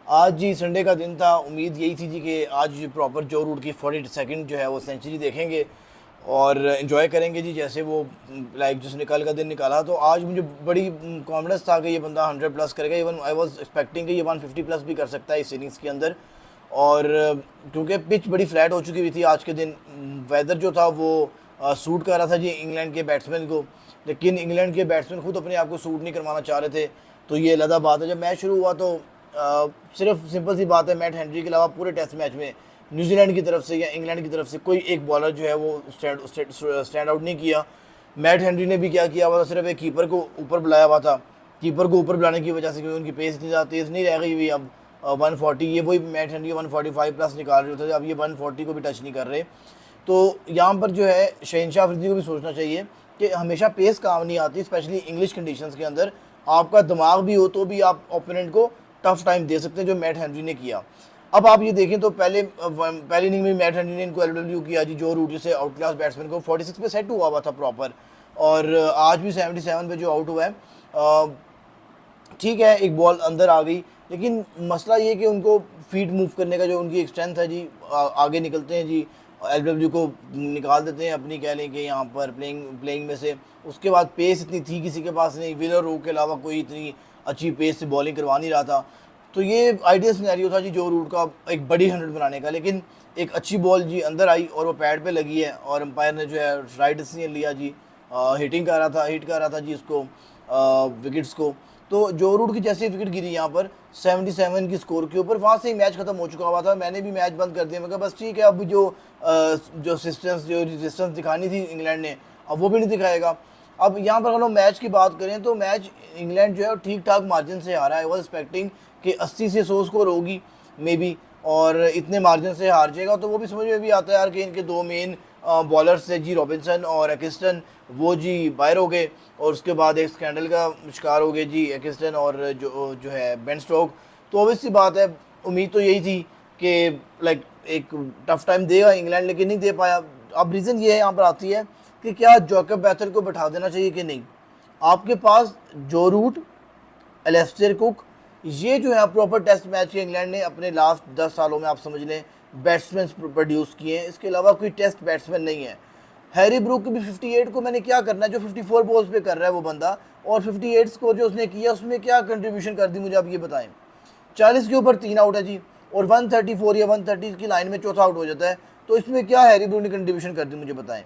आज जी संडे का दिन था, उम्मीद यही थी जी कि आज प्रॉपर जो रूट की 42nd जो है वो सेंचुरी देखेंगे और इन्जॉय करेंगे जी, जैसे वो लाइक जिसने कल का दिन निकाला। तो आज मुझे बड़ी कॉन्फिडेंस था कि ये बंदा 100 प्लस करेगा। इवन आई वाज एक्सपेक्टिंग कि ये 150 प्लस भी कर सकता है इस इनिंग्स के अंदर। और क्योंकि पिच बड़ी फ्लैट हो चुकी हुई थी आज के दिन, वेदर जो था वो सूट कर रहा था जी इंग्लैंड के बैट्समैन को, लेकिन इंग्लैंड के बैट्समैन खुद अपने आप को सूट नहीं करवाना चाह रहे थे। तो ये अलग बात है। जब मैच शुरू हुआ तो सिर्फ सिंपल सी बात है, मैट हेनरी के अलावा पूरे टेस्ट मैच में न्यूजीलैंड की तरफ से या इंग्लैंड की तरफ से कोई एक बॉलर जो है वो स्टैंड आउट नहीं किया। मैट हेनरी ने भी क्या किया हुआ था, सिर्फ एक कीपर को ऊपर बुलाया हुआ था। कीपर को ऊपर बुलाने की वजह से क्योंकि उनकी पेस इतनी ज़्यादा तेज़ नहीं रह गई हुई अब। 140 ये वही मैट हेनरी 145 प्लस निकाल रहे थे, अब ये 140 को भी टच नहीं कर रहे। तो यहाँ पर जो है शहनशाह अफरीदी को भी सोचना चाहिए कि हमेशा पेस काम नहीं आती, स्पेशली इंग्लिश कंडीशंस के अंदर। आपका दिमाग भी हो तो भी आप ओपोनेंट को टफ टाइम दे सकते हैं, जो मैट हेनरी ने किया। अब आप ये देखें तो पहली इनिंग में मैट हेनरी ने इनको एलडब्ल्यू किया जी, जो रूट से आउट क्लास बैट्समैन को 46 पे सेट हुआ था प्रॉपर। और आज भी 77 पे जो आउट हुआ है, ठीक है एक बॉल अंदर आ गई, लेकिन मसला ये कि उनको फीट मूव करने का जो उनकी एक स्ट्रेंथ है जी, आगे निकलते हैं जी, एलडब्ल्यू को निकाल देते हैं अपनी, कह लें कि यहाँ पर प्लेइंग प्लेइंग में से। उसके बाद पेस इतनी थी किसी के पास नहीं, विलर रो के अलावा कोई इतनी अच्छी पेस से बॉलिंग करवा नहीं रहा था। तो ये आइडियल सिनेरियो था जी जो रूट का एक बड़ी 100 बनाने का, लेकिन एक अच्छी बॉल जी अंदर आई और वो पैड पे लगी है और अंपायर ने जो है राइट डिसीजन लिया जी। हिट कर रहा था जी उसको, विकेट्स को। तो जो रूट की जैसी विकेट गिरी यहाँ पर 77 की स्कोर के ऊपर, वहाँ से ही मैच खत्म हो चुका हुआ था। मैंने भी मैच बंद कर दिया, मैं कहा बस ठीक है, अब जो रेजिस्टेंस दिखानी थी इंग्लैंड ने, अब वो भी नहीं दिखाएगा। अब यहाँ पर अगर हम मैच की बात करें तो मैच इंग्लैंड जो है ठीक ठाक मार्जिन से हारा है। आई वॉज एक्सपेक्टिंग कि 80 से 100 स्कोर होगी मे बी, और इतने मार्जिन से हार जाएगा तो वो भी समझ में भी आता है यार कि इनके दो मेन बॉलर्स थे जी, रॉबिन्सन और एकिस्टन, वो जी बाहर हो गए। और उसके बाद एक स्कैंडल का शिकार हो गए जी एकिस्टन और जो जो है बेन स्टोक। तो ऑब्वियस सी बात है, उम्मीद तो यही थी कि लाइक एक टफ टाइम देगा इंग्लैंड, लेकिन नहीं दे पाया। अब रीज़न ये है यहाँ पर आती है कि क्या जॉकब बैथल को बैठा देना चाहिए कि नहीं। आपके पास जो रूट, एलेस्टर कुक, ये जो है प्रॉपर टेस्ट मैच के इंग्लैंड ने अपने लास्ट 10 सालों में आप समझ लें बैट्समैन प्रोड्यूस किए हैं, इसके अलावा कोई टेस्ट बैट्समैन नहीं है। हैरी ब्रूक भी 58 को मैंने क्या करना है, जो 54 बॉल्स पे कर रहा है वो बंदा, और 58 स्कोर जो उसने किया उसमें क्या कंट्रीब्यूशन कर दी मुझे आप ये बताएं। 40 के ऊपर 3 आउट है जी, और 134 या 130 की लाइन में चौथा आउट हो जाता है। तो इसमें क्या हैरी ब्रूक ने कंट्रीब्यूशन कर दी मुझे बताएं।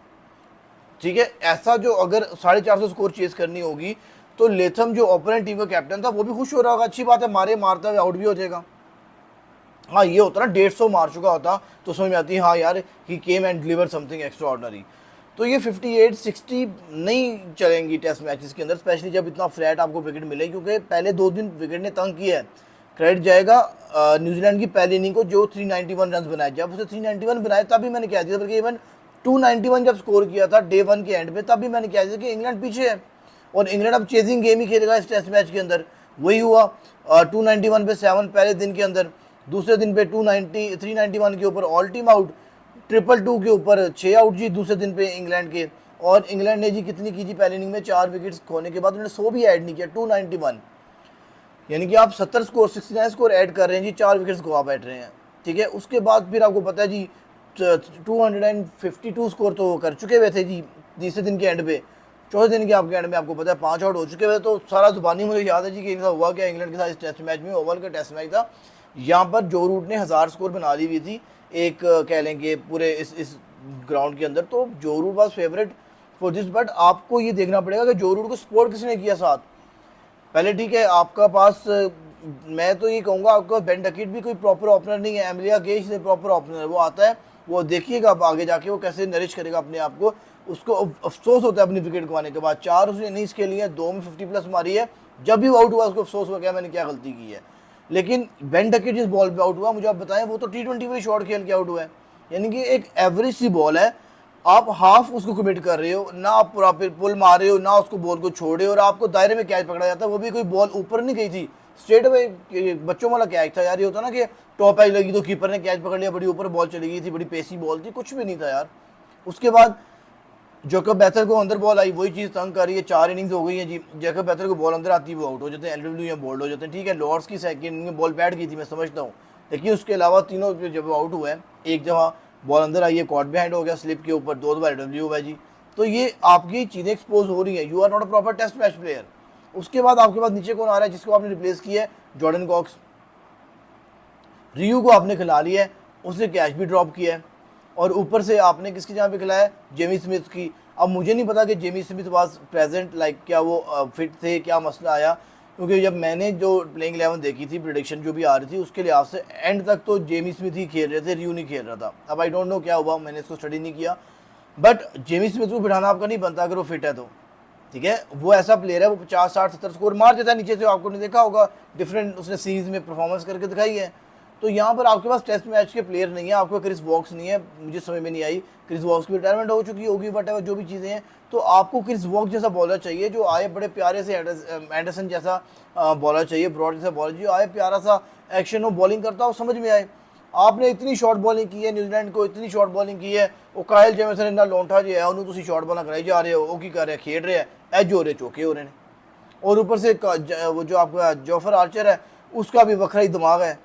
ठीक है, ऐसा जो अगर 450 स्कोर चेस करनी होगी तो लेथम जो ओपोनेंट टीम का कैप्टन था वो भी खुश हो रहा होगा, अच्छी बात है, मारे मारता हुआ आउट भी हो जाएगा। हाँ ये होता ना 150 मार चुका होता तो समझ में आती है, हाँ यार he came and deliver something extraordinary. तो ये 58-60 नहीं चलेंगी टेस्ट मैचेस के अंदर, स्पेशली जब इतना फ्लैट आपको विकेट मिले, क्योंकि पहले 2 दिन विकेट ने तंग किया है। क्रेडिट जाएगा न्यूजीलैंड की पहली इनिंग को जो 391 रन बनाए, जब उसे 391 बनाए तब भी मैंने कह दिया, बल्कि इवन 291 जब स्कोर किया था डे 1 के एंड पे तब भी मैंने कह दिया कि इंग्लैंड पीछे है और इंग्लैंड अब चेजिंग गेम ही खेलेगा इस टेस्ट मैच के अंदर। वही हुआ, 291 पे 7 पहले दिन के अंदर, दूसरे दिन पे 391 के ऊपर ऑल टीम आउट, 222 के ऊपर 6 आउट जी दूसरे दिन पे इंग्लैंड के। और इंग्लैंड ने जी कितनी की जी पहली इनिंग में, 4 विकेट्स खोने के बाद उन्होंने 100 भी ऐड नहीं किया, 291, यानी कि आप 70 स्कोर 69 स्कोर ऐड कर रहे हैं जी, 4 विकेट्स गवा बैठ रहे हैं। ठीक है, उसके बाद फिर आपको पता है जी 252 स्कोर तो कर चुके हुए थे जी तीसरे दिन के एंड पे। चौथे दिन के आपके एंड में आपको पता है 5 आउट हो चुके हुए। तो सारा जुबानी मुझे याद है जी कि इनका हुआ क्या इंग्लैंड के साथ इस टेस्ट मैच में, ओवल का टेस्ट मैच था। यहाँ पर जो रूट ने 1000 स्कोर बना दी हुई थी एक कह लेंगे पूरे इस ग्राउंड के अंदर। तो जो Root was favourite for this, but आपको ये देखना पड़ेगा कि जो रूट को सपोर्ट किसने किया साथ। पहले ठीक है आपका पास, मैं तो ये कहूँगा आपका बेन डकेट भी कोई प्रॉपर ओपनर नहीं है, एमिलिया गेज से प्रॉपर ओपनर है, वो आता है, वो देखिएगा आप आगे जाके वो कैसे नरिश करेगा अपने आप को। उसको अफसोस होता है अपनी विकेट गंवाने के बाद, 4 उसने इनिंग्स के लिए 2 में 50 प्लस मारी है, जब भी आउट हुआ उसको अफसोस हुआ क्या मैंने क्या गलती की है। लेकिन बेन डकेट जिस बॉल पे आउट हुआ मुझे आप बताएं, वो तो T20 में शॉट खेल के आउट हुआ है, यानी कि एक एवरेज सी बॉल है, आप हाफ उसको कमिट कर रहे हो ना, आप पूरा पुल मार रहे हो ना, उसको बॉल को छोड़ रहे हो, और आपको दायरे में कैच पकड़ा जाता है, वो भी कोई बॉल ऊपर नहीं गई थी, स्ट्रेट अवे बच्चों वाला कैच था यार। ये होता ना कि टॉप एज लगी तो कीपर ने कैच पकड़ लिया, बड़ी ऊपर बॉल चली गई थी, बड़ी पेसी बॉल थी, कुछ भी नहीं था यार। उसके बाद जैकब बैथर को अंदर बॉल आई, वही चीज़ तंग कर रही है, 4 इनिंग्स हो गई है जी, जैकब बैथर को बॉल अंदर आती है वो आउट हो जाते हैं, एलडब्ल्यू या बोल्ड हो जाते हैं। ठीक है, लॉर्ड्स की सेकंड इनिंग में बॉल बैठ गई थी, मैं समझता हूँ, लेकिन उसके अलावा तीनों जब आउट हुआ है, एक जगह बॉल अंदर आई है, कॉट बिहाइंड हो गया स्लिप के ऊपर, 2 बार एलडब्ल्यू हुआ है जी। तो ये आपकी चीज़ें एक्सपोज हो रही हैं, you are not a proper test match player. उसके बाद आपके पास नीचे कौन आ रहा है जिसको आपने रिप्लेस किया है? Jordan COX. रियू को आपने खिला लिया है, उसने कैच भी ड्रॉप किया है, और ऊपर से आपने किसकी जगह पे खिलाया है? जेमी स्मिथ की। अब मुझे नहीं पता कि Jamie Smith was present, like क्या वो फिट थे, क्या मसला आया, क्योंकि जब मैंने जो प्लेइंग 11 देखी थी, प्रिडिक्शन जो भी आ रही थी उसके लिहाज से एंड तक तो जेमी स्मिथ ही खेल रहे थे, रियू नहीं खेल रहा था। अब आई डोंट नो क्या हुआ, मैंने इसको स्टडी नहीं किया, बट जेमी स्मिथ को बिठाना आपका नहीं बनता अगर वो फिट है तो। ठीक है, वो ऐसा प्लेयर है, वो 50 60 70 स्कोर मार देता है नीचे से, आपको नहीं देखा होगा, डिफरेंट उसने सीरीज में परफॉर्मेंस करके दिखाई है। तो यहाँ पर आपके पास टेस्ट मैच के प्लेयर नहीं है, आपको क्रिस वॉक्स नहीं है, मुझे समझ में नहीं आई, क्रिस वॉक्स की रिटायरमेंट हो चुकी होगी, वट एवर जो भी चीज़ें हैं, तो आपको क्रिस वॉक्स जैसा बॉलर चाहिए जो आए, बड़े प्यारे से एंडरसन जैसा बॉलर चाहिए, ब्रॉड जैसा बॉलर जो आए, प्यारा सा एक्शन हो, बॉलिंग करता हो, समझ में आए। आपने इतनी शॉर्ट बॉलिंग की है, न्यूजीलैंड को इतनी शॉर्ट बॉलिंग की है, वो कायल जेमिसन इन्ना लौंठा जो है उन्होंने शॉर्ट बॉल कराई जा रहे हो, वो की कर रहे हैं, खेल रहे हैं, एज हो रहे, चौके हो रहे हैं, और ऊपर से वो जो आपका जोफर आर्चर है उसका भी वखरा ही दिमाग है।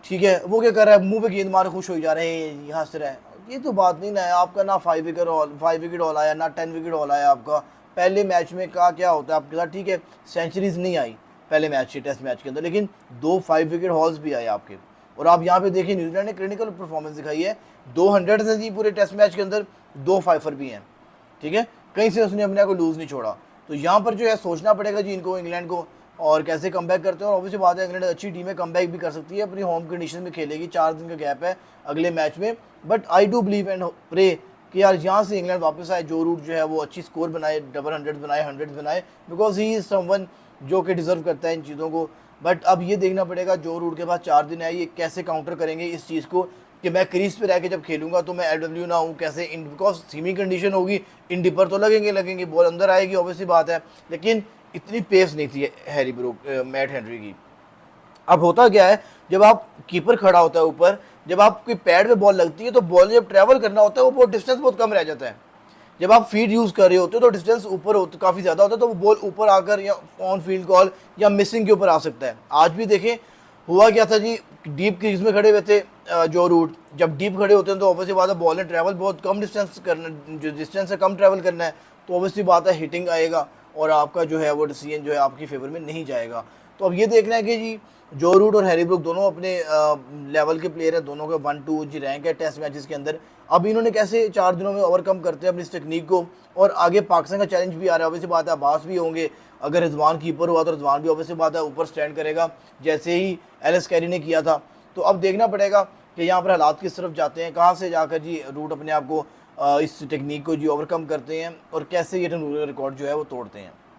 ठीक है, वो क्या कर रहा है, मुंह पे गेंद मारे खुश हो जा रहे हैं, हंस रहा है, ये तो बात नहीं ना है। आपका ना 5 विकेट हॉल आया, ना 10 विकेट हॉल आया आपका। पहले मैच में क्या होता है आपके साथ? ठीक है, सेंचुरीज नहीं आई पहले मैच के टेस्ट मैच के अंदर, लेकिन 2 5 विकेट हॉल्स भी आए आपके। और आप यहाँ पे देखिए न्यूजीलैंड ने क्लिनिकल परफॉर्मेंस दिखाई है, 200 से जी पूरे टेस्ट मैच के अंदर, 2 5 भी हैं। ठीक है, कहीं से उसने अपने को लूज़ नहीं छोड़ा। तो यहाँ पर जो है सोचना पड़ेगा जी इनको, इंग्लैंड को, और कैसे कम बैक करते हैं। और ऑब्वियसली बात है, इंग्लैंड अच्छी टीम है, कम बैक भी कर सकती है, अपनी होम कंडीशन में खेलेगी, 4 दिन का गैप है अगले मैच में। But I do believe and pray कि यार यहाँ से इंग्लैंड वापस आए, जो रूट जो है वो अच्छी स्कोर बनाए, डबल 100 बनाए, 100 बनाए, बिकॉज ही इज़ समवन जो कि डिजर्व करता है इन चीज़ों को। बट अब ये देखना पड़ेगा जो रूट के पास 4 दिन है, ये कैसे काउंटर करेंगे इस चीज़ को कि मैं क्रीज पे रह के जब खेलूंगा तो मैं एलडब्ल्यू ना हूँ, कैसे इन, बिकॉज सीमी कंडीशन होगी, इन डिपर तो लगेंगे, बॉल अंदर आएगी, ऑब्वियसली बात है, लेकिन इतनी पेस नहीं थी मैट हेनरी की। अब होता क्या है, जब आप कीपर खड़ा होता है ऊपर, जब आपकी पैड पे बॉल लगती है तो बॉल जब ट्रैवल करना होता है वो बहुत डिस्टेंस बहुत कम रह जाता है। जब आप फीड यूज़ कर रहे होते हो तो डिस्टेंस ऊपर होता काफ़ी ज़्यादा होता है, तो वो बॉल ऊपर आकर या ऑन फील्ड कॉल या मिसिंग के ऊपर आ सकता है। आज भी देखें हुआ क्या था जी, डीप क्रीज में खड़े हुए थे जो रूट, जब डीप खड़े होते हैं तो ऑब्वियसली बात है बॉल ने ट्रैवल बहुत कम डिस्टेंस करना, जो डिस्टेंस है कम ट्रैवल करना है, तो ऑब्वियसली बात है हिटिंग आएगा और आपका जो है वो डिसीजन जो है आपकी फेवर में नहीं जाएगा। तो अब ये देखना है कि जी जो रूट और हैरी ब्रूक दोनों अपने लेवल के प्लेयर हैं, दोनों के 1-2 जी रैंक है टेस्ट मैचेस के अंदर। अब इन्होंने कैसे 4 दिनों में ओवरकम करते हैं अपनी इस टेक्निक को, और आगे पाकिस्तान का चैलेंज भी आ रहा है, ऑब्वियसली बात है अब्बास भी होंगे, अगर रिजवान कीपर हुआ तो रिजवान भी ऑब्वियसली बात है ऊपर स्टैंड करेगा जैसे ही एलिस कैरी ने किया था। तो अब देखना पड़ेगा कि यहाँ पर हालात किस तरफ जाते हैं, कहाँ से जाकर जी रूट अपने आप को इस टेक्निक को जी ओवरकम करते हैं और कैसे ये रिकॉर्ड जो है वो तोड़ते हैं।